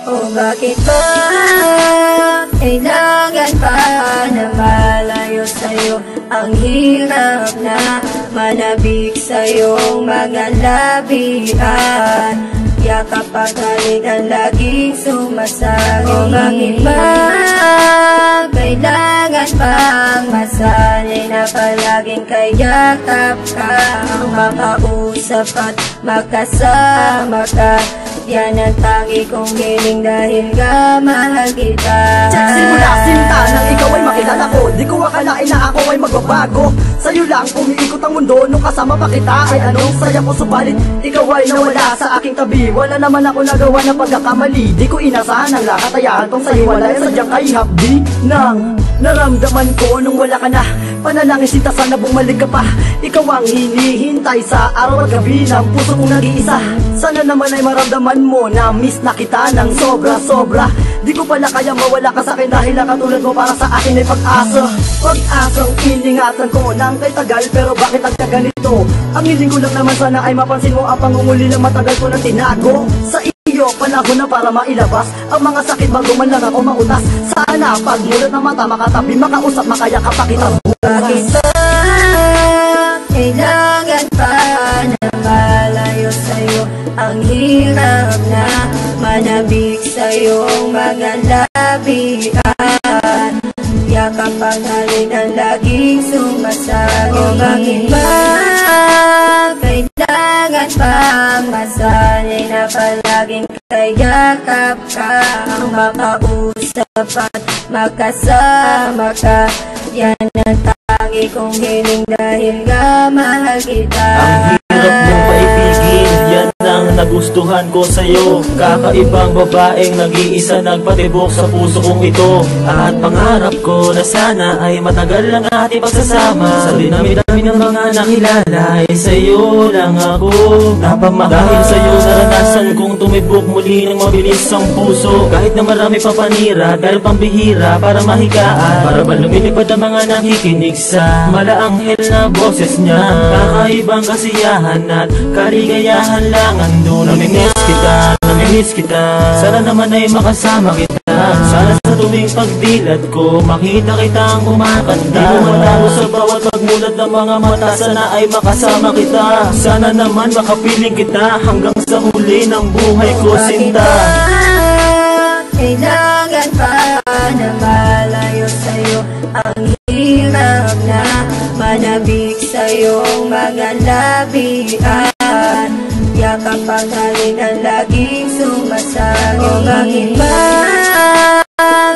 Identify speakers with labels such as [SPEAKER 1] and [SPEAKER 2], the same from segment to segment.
[SPEAKER 1] O bakit ba kailangan pa na malayo sa'yo? Ang hirap na manabik sa'yong mga labihan. Yakap at halikan laging sumasangin. O bakit ba kailangan pang masanay na palaging kayakap ka? Makausap at makasama ka, yan ang tangi kong hiling dahil nga mahal kita.
[SPEAKER 2] Simula sinta nang ikaw ay makilala ko, di ko akalain na ako ay magbabago. Sa'yo lang umiikot ang mundo, nung kasama pa kita ay anong saya ko. Subalit ikaw ay nawala sa aking tabi, wala naman ako nagawa na pagkakamali. Di ko inasahan ang lakatayahan kong sa'yo wala, sadyang ay hapdi nang naramdaman ko nung wala ka na. Panalangin sinta sana bumalik ka pa, ikaw ang hinihintay sa araw at gabi ng puso kong nag-iisa. Sana naman ay maramdaman mo na miss na kita ng sobra-sobra. Di ko pala kaya mawala ka sa akin dahil ang katulad mo para sa akin ay pag-asa. Pag-asang iningatan ko nang kay tagal, pero bakit nagkaganito? Ang hiling ko lang naman sana ay mapansin mo ang pangunguli na matagal ko nang tinago. Sa iyo panahon na para mailabas ang mga sakit bago man lang ako mautas. Sana pagmulat ng mata makatabi, makausap, makayakap pa kita.
[SPEAKER 1] Bakit ba kailangan pa na malayo sa'yo? Ang hirap na manabik sa'yong mga labihan. Yakap ang halikan laging sumasangin. O bakit ba kailangan pang masanay na palaging kayakap ka? Makausap at makasama ka, yan ang tangi kong hiling dahil nga mahal kita.
[SPEAKER 3] Ang hirap mong paibigin, yan ang nagustuhan ko sa'yo. Kakaibang babaeng nag-iisa nagpatibok sa puso kong ito. At pangarap ko na sana ay matagal lang ating pagsasama. Sa dinami-dami ng mga nakilala ay sa'yo lang ako napamahal. Dahil sa'yo naranasan kong tumibok muli ng mabilis ang puso. Kahit na marami pa panira, dahil pambihira para mahigaan. Para ba lumilipad ang mga nakikinig sa malaanghel na boses niya. Kakaibang kasiyahan at kaligayahan lang andun. Namimiss kita, sana naman ay makasama kita. Sana sa tuwing pagdilat ko makita kitang kumakanta. Di ko matalo sa bawat pagmulat ng mga mata, sana ay makasama kita. Sana naman makapiling kita hanggang sa huli ng buhay ko, sinta.
[SPEAKER 1] Kailangan pa na malayo sa'yo? Ang hirap na manabik sa'yong mga labihan. Yakap ang halikan laging sumasangin. O bakit ba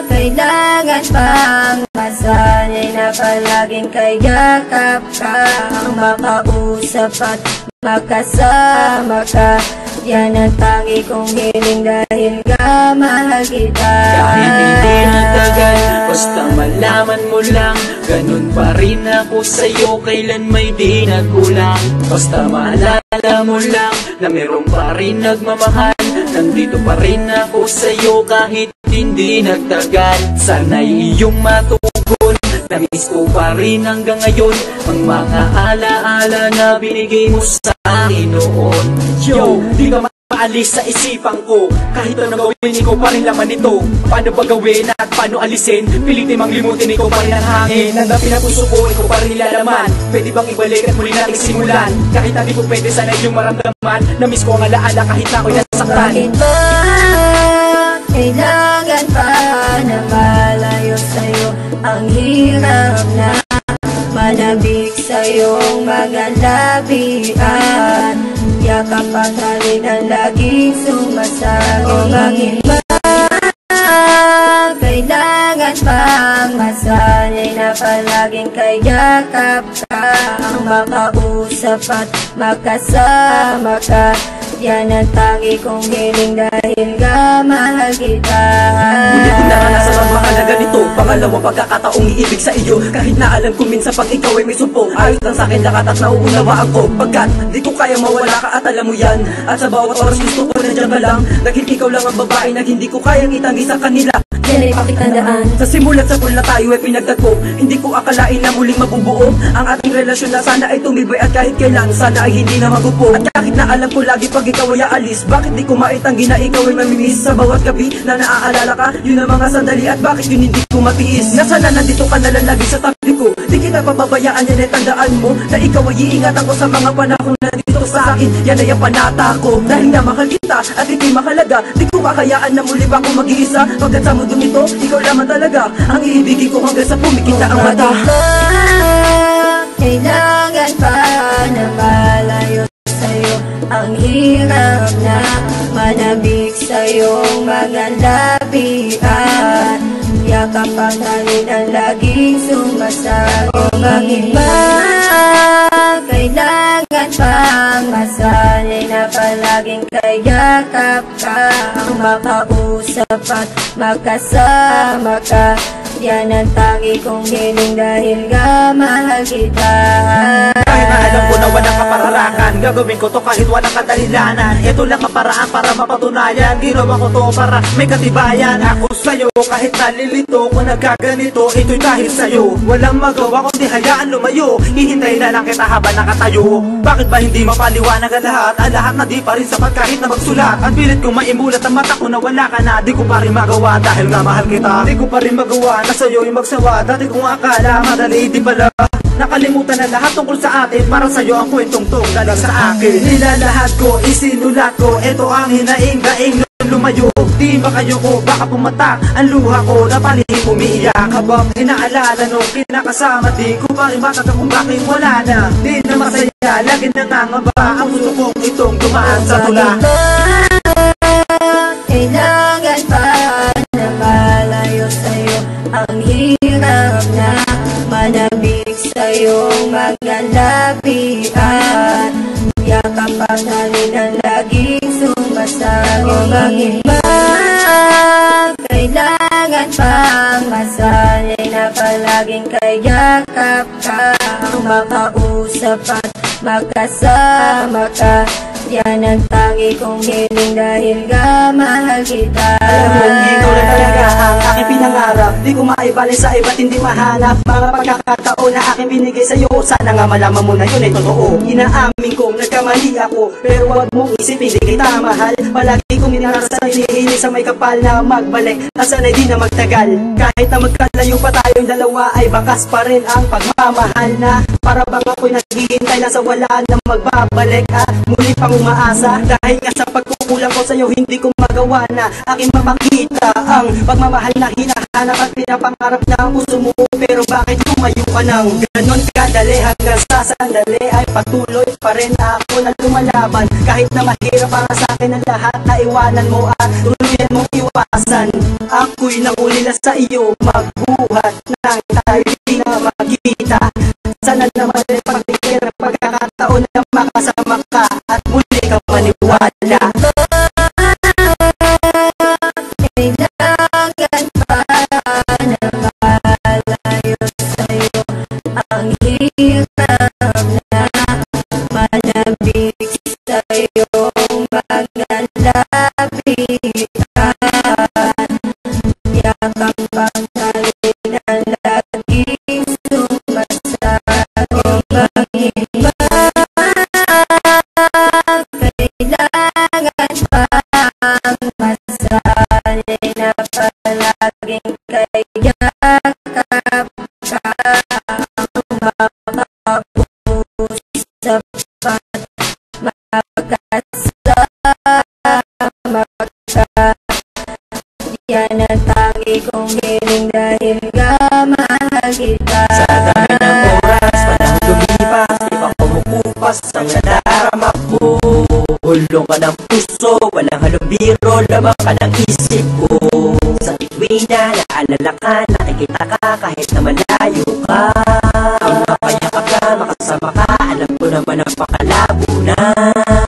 [SPEAKER 1] kailangan pang masanay na palaging kayakap ka? Makausap at makasama ka, yan ang tangi kong hiling dahil nga mahal kita.
[SPEAKER 4] Kahit hindi nagtagal, basta malaman mo lang, ganun pa rin ako sa'yo, kailan may di nagkulang. Basta maalala mo lang na meron pa rin nagmamahal. Nandito pa rin ako sa'yo kahit hindi nagtagal. Sana'y iyong matugon, namiss ko pa rin hanggang ngayon ang mga alaala na binigay mo sa akin noon. Yo, di ka maalis sa isipan ko, kahit anong gawin, ikaw pa rin laman nito. Paano ba gawin at paano alisin? Pilitin mang limutin, ikaw pa rin ang hangin. Nandapin ang puso ko, ikaw pa rin nilalaman. Pwede bang ibalik at muli nating simulan? Kahit hindi ko pwede, sana iyong maramdaman. Namiss ko ang alaala kahit na ako'y nasaktan.
[SPEAKER 1] Bakit ba kailangan pa na malayo sa'yo? Ang hirap na manabik sa'yong mga labihan. Yakap at halikan laging sumasangin. O bakit ba kailangan pang masanay na palaging kayakap ka? Makausap at makasama ka, yan ang tangi kong hiling dahil nga mahal kita.
[SPEAKER 2] Muli ko naranasan ang mahalaga nito, pangalawang pagkakataong iibig sa iyo. Kahit na alam ko minsan pag ikaw ay may sumpong, ayos lang sa'kin lakat at nauunawaan ko. Pagkat di ko kaya mawala ka at alam mo yan, at sa bawat oras gusto ko nandiyan ka lang. Dahil ikaw lang ang babae na hindi ko kayang itanggi sa kanila. Kaya
[SPEAKER 1] yan ay pakitandaan.
[SPEAKER 2] Sa simulat sa pool na tayo ay pinagtagpo, hindi ko akalain na muling mabubuo ang ating relasyon na sana ay tumibay at kahit kailan sana ay hindi na magupo. At kahit na alam ko lagi pag ikaw ay aalis, bakit di ko maitanggi na ikaw ay mamimiss sa bawat gabi na naaalala ka? Yun ang mga sandali at bakit yun hindi ko matiis. Nasana nandito ka na lang lagi sa tabi ko, di kita pababayaan yan ay tandaan mo na ikaw ay iingatan ko sa mga panahon na dito sa akin. Yan ay ang panata ko dahil na mahal kita at ito'y makalaga. Di ko kakayaan na muli pa akong mag-iisa. Pagkat sa mundong ito, ikaw lamang talaga ang iibigin ko hanggang sa pumikita ang mata.
[SPEAKER 1] Kailangan pa na malayo sa'yo. Ang hirap na manabik sa'yong mga labihan. Yakap ang halin ang laging sumasagot. Bakit ba kailangan pang masanay na palaging kayakap ka? Ang makausap at makasama ka, yan ang tangi kong hiling dahil nga mahal kita.
[SPEAKER 3] Kahit na alam ko na walang kapararakan, gagawin ko to kahit walang kadahilanan. Ito lang ang paraan para mapatunayan, ginawa ko to para may katibayan. Ako sa'yo kahit nalilito kung nagkaganito, ito'y dahil sa'yo. Walang magawa kundi hayaan lumayo, hihintay na lang kita habang nakatayo. Bakit ba hindi mapaliwanag ang lahat? Ang lahat na di pa rin sapat kahit na magsulat. Ang pilit kong maimulat ang mata ko na wala ka na, di ko pa rin magawa dahil nga mahal kita. Di ko pa rin magawa na sa'yo'y magsawa. Dati kong akala madali, di pala. Nakalimutan na lahat tungkol sa atin, para sa'yo ang kwentong tong galing sa akin. Nilalahat ko, isinulat ko, ito ang hinaing-daing lumayo. Di ba kayo ko, baka pumatak ang luha ko na palihim umiiyak. Habang inaalala nung kinakasama, di ko pa rin matag kung bakit wala na. Di na masaya, lagi nangangamba ang puso kong itong dumaan sa tula.
[SPEAKER 1] Kailangan pa na malayo sa'yo. Ang hirap na manabik sa'yong mga labihan. Yakap ang halin ang laging sumasagot. Bakit ba kailangan pang masanay na palaging kayakap ka? Ang makausap at makasama ka, yan ang tangi kong hiling dahil nga mahal kita.
[SPEAKER 2] Alam mo, ikaw na talaga ang aking pinangarap. Di ko maibalik sa iba't hindi mahanap. Mga pagkakataon na aking binigay sa'yo, sana nga malaman mo na yun ay totoo. Inaamin kong nagkamali ako, pero wag mong isipin di kita mahal. Palagi kong minarasa, hinihiling sa may kapal na magbalik, na sana'y di na magtagal. Kahit na magkalayo pa tayong dalawa, ay bakas pa rin ang pagmamahal na para bang ako'y naghihintay na sa wala na magbabalik. At muli pang umaasa, dahil nga sa pagkukulang ko sa'yo, hindi ko magawa na aking mapakita ang pagmamahal na hinahanap at pinapangarap na ang puso mo. Pero bakit lumayo ka nang ganon kadali? Hanggang sa sandali ay patuloy pa rin ako na lumalaban. Kahit na mahirap para sa akin ang lahat na iwanan mo at tuluyan mong iwasan. Ako'y nangulila sa iyo, magbuhat nang tayo di na magkita. Sana naman ay pagbigyan ng pagkakataon na makasama ka at muli ka maniwala.
[SPEAKER 1] Kailangan pa na malayo sa'yo. Ang hirap na manabik sa'yong mga labihan. Yakap ang halin ang laging sumasagot. Bakit ba kailangan pang masanay na palaging kayakap ka? Ang makausap at makasama ka, yan ang tangi kong hiling dahil nga mahal kita.
[SPEAKER 3] Sa dami ng oras, panahon lumipas, di pa kumukupas ang nadarama ko. Hulong ka ng puso, walang halong biro, lamang ka ng isip ko. Sa tuwing na naalala ka, nakikita ka kahit na malayo ka. Ang mapayakap ka, makasama ka, alam ko naman ang pakalabo na.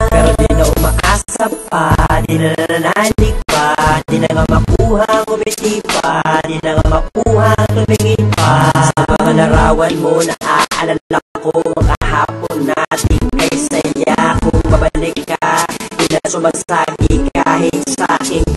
[SPEAKER 3] Pero di na umaasa pa, di na nananig pa, di na nga makuha ngumiti pa, di na nga makuha tumingin pa. Sa mga larawan mo, naaalala ko ang kahapon natin kay saya. Kung babalik ka, di na sumasagi kahit sa aking